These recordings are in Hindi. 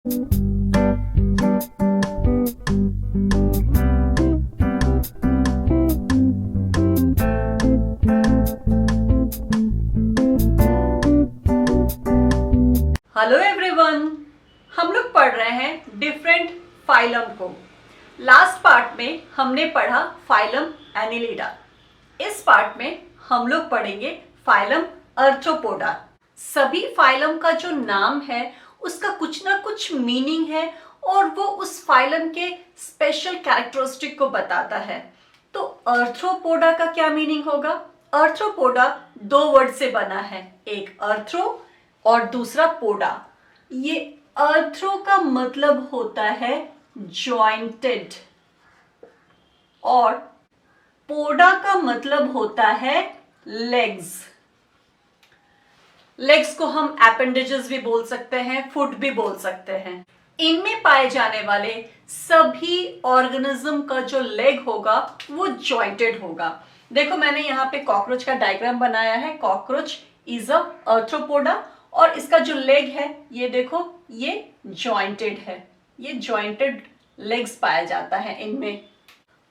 हेलो एवरीवन, हम लोग पढ़ रहे हैं डिफरेंट फाइलम को। लास्ट पार्ट में हमने पढ़ा फाइलम एनिलिडा। इस पार्ट में हम लोग पढ़ेंगे फाइलम आर्थ्रोपोडा। सभी फाइलम का जो नाम है उसका कुछ ना कुछ मीनिंग है और वो उस फाइलम के स्पेशल कैरेक्टरिस्टिक को बताता है। तो आर्थ्रोपोडा का क्या मीनिंग होगा? आर्थ्रोपोडा दो वर्ड से बना है, एक आर्थ्रो और दूसरा पोडा। ये आर्थ्रो का मतलब होता है जॉइंटेड और पोडा का मतलब होता है लेग्स। लेग्स को हम एपेंडेजेस भी बोल सकते हैं, फुट भी बोल सकते हैं। इनमें पाए जाने वाले सभी ऑर्गेनिज्म का जो लेग होगा वो जॉइंटेड होगा। देखो मैंने यहाँ पे कॉकरोच का डायग्राम बनाया है। कॉकरोच इज अ आर्थ्रोपोडा और इसका जो लेग है ये देखो, ये जॉइंटेड है। ये जॉइंटेड लेग्स पाया जाता है इनमें।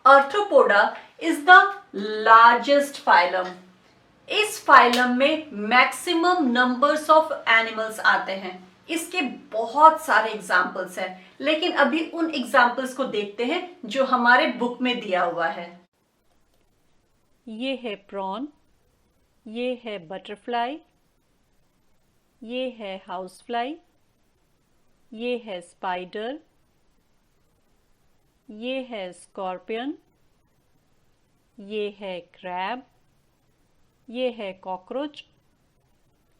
Arthropoda is the largest phylum. इस फाइलम में मैक्सिमम नंबर्स ऑफ एनिमल्स आते हैं। इसके बहुत सारे एग्जाम्पल्स हैं, लेकिन अभी उन एग्जाम्पल्स को देखते हैं जो हमारे बुक में दिया हुआ है। ये है प्रॉन, ये है बटरफ्लाई, ये है हाउस फ्लाई, ये है स्पाइडर, ये है स्कॉर्पियन, ये है क्रैब, ये है कॉकरोच,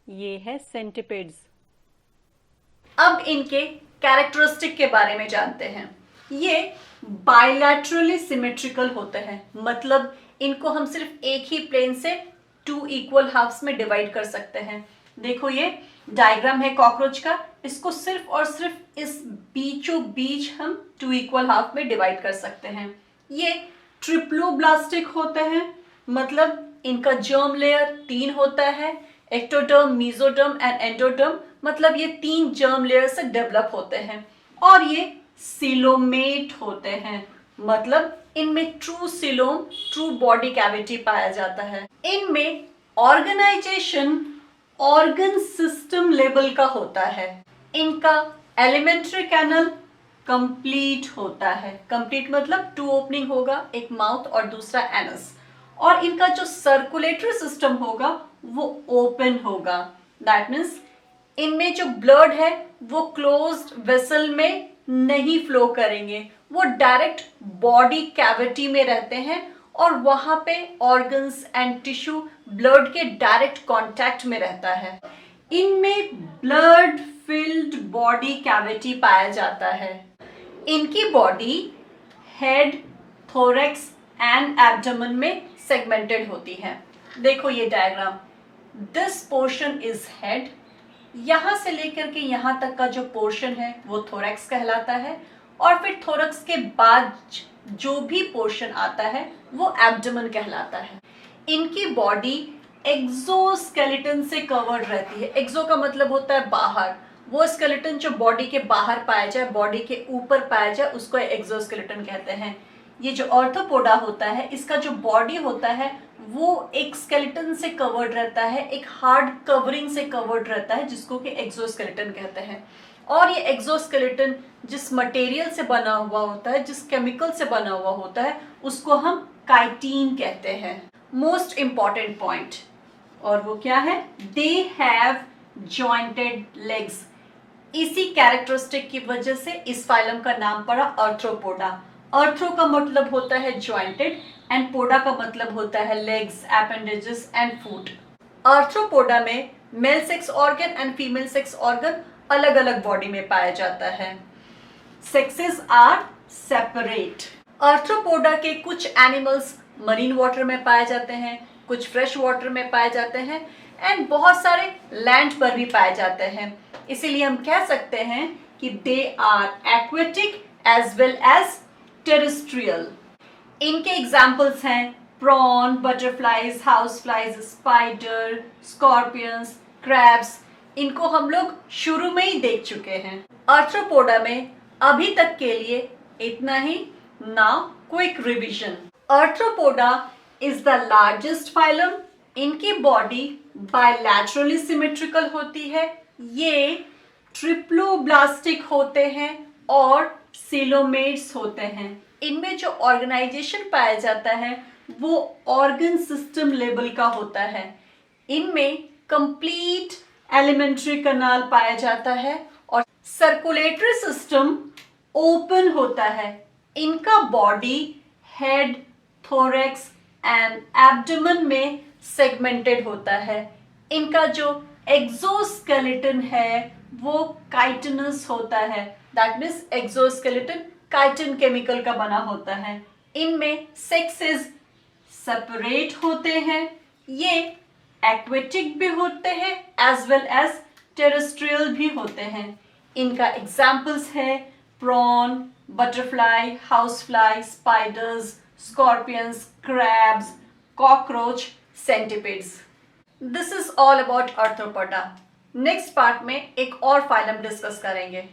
ये है सेंटिपिड्स। अब इनके कैरेक्टरिस्टिक के बारे में जानते हैं। ये बायलैटरली सिमेट्रिकल होते हैं, मतलब इनको हम सिर्फ एक ही प्लेन से टू इक्वल हाफ्स में डिवाइड कर सकते हैं। देखो ये डायग्राम है कॉकरोच का, इसको सिर्फ और सिर्फ इस बीचों बीच हम टू इक्वल हाफ में डिवाइड कर सकते हैं। ये ट्रिप्लोब्लास्टिक होते हैं, मतलब इनका जर्म लेयर 3 होता है। एक्टोडर्म, मेसोडर्म एंड एंडोडर्म, मतलब ये 3 जर्म लेयर से डेवलप होते हैं। और ये सिलोमेट होते हैं, मतलब इनमें true coelom, true body cavity पाया जाता है। इनमें ऑर्गेनाइजेशन ऑर्गन सिस्टम लेवल का होता है। इनका एलिमेंट्री कैनल कंप्लीट होता है। कंप्लीट मतलब 2 ओपनिंग होगा, एक माउथ और दूसरा एनस। और इनका जो सर्कुलेटरी सिस्टम होगा वो ओपन होगा। दैट मीन्स इनमें जो ब्लड है वो क्लोज्ड वेसल में नहीं फ्लो करेंगे, वो डायरेक्ट बॉडी कैविटी में रहते हैं और वहां पे ऑर्गन्स एंड टिश्यू ब्लड के डायरेक्ट कांटेक्ट में रहता है। इनमें ब्लड फिल्ड बॉडी कैविटी पाया जाता है। इनकी body head, thorax and abdomen में सेगमेंटेड होती है। देखो ये diagram, this portion is head. यहां से लेकर के यहां तक का जो पोर्शन है वो थोरैक्स कहलाता है और फिर थोरैक्स के बाद जो भी पोर्शन आता है वो एब्डोमेन कहलाता है। इनकी बॉडी एक्सोस्केलेटन से कवर्ड रहती है। एक्सो का मतलब होता है बाहर। वो स्केलेटन जो बॉडी के बाहर पाया जाए, बॉडी के ऊपर पाया जाए, उसको एक्सोस्केलेटन कहते हैं। ये जो आर्थ्रोपोडा होता है, इसका जो बॉडी होता है वो एक स्केलेटन से कवर्ड रहता है, एक हार्ड कवरिंग से कवर्ड रहता है, जिसको कि एक्सोस्केलेटन कहते हैं। और ये एक्सोस्केलेटन जिस मटेरियल से बना हुआ होता है, जिस केमिकल से बना हुआ होता है, उसको हम काइटिन कहते हैं। मोस्ट इंपॉर्टेंट पॉइंट, और वो क्या है? They have jointed legs. इसी कैरेक्टरिस्टिक की वजह से इस फाइलम का नाम पड़ा आर्थ्रोपोडा। आर्थ्रो का मतलब होता है जॉइंटेड एंड पोडा का मतलब होता है legs, appendages and foot. Arthropoda में male sex organ and female sex organ अलग अलग बॉडी में पाया जाता है। Sexes are separate. आर्थ्रोपोडा के कुछ एनिमल्स मरीन वाटर में पाए जाते हैं, कुछ फ्रेश वाटर में पाए जाते हैं एंड बहुत सारे लैंड पर भी पाए जाते हैं। इसीलिए हम कह सकते हैं कि they are aquatic as well as terrestrial. इनके एग्जाम्पल्स हैं prawn, butterflies, house flies, spider, scorpions, crabs. इनको हम लोग शुरू में ही देख चुके हैं। आर्थ्रोपोडा में अभी तक के लिए इतना ही। Now quick revision. Arthropoda is the largest phylum. इनकी बॉडी बायलैटरली सिमेट्रिकल होती है। ये ट्रिप्लोब्लास्टिक होते हैं और सीलोमेट्स होते हैं। इनमें जो ऑर्गेनाइजेशन पाया जाता है वो ऑर्गन सिस्टम लेवल का होता है। इनमें कंप्लीट एलिमेंट्री कनाल पाया जाता है और सर्कुलेटरी सिस्टम ओपन होता है। इनका body head, thorax and abdomen में सेगमेंटेड होता है। इनका जो एक्सोस्केलेटन है वो काइटिनस होता है। That means exoskeleton chitin chemical का बना होता है। इनमें सेक्सेस सेपरेट होते हैं। ये एक्वेटिक भी होते हैं एज वेल एज टेरेस्ट्रियल भी होते हैं। इनका एग्जाम्पल्स है prawn, butterfly, house fly, spiders, scorpions, crabs, cockroach, centipedes. This is all about arthropoda. Next part में एक और फाइलम डिस्कस करेंगे।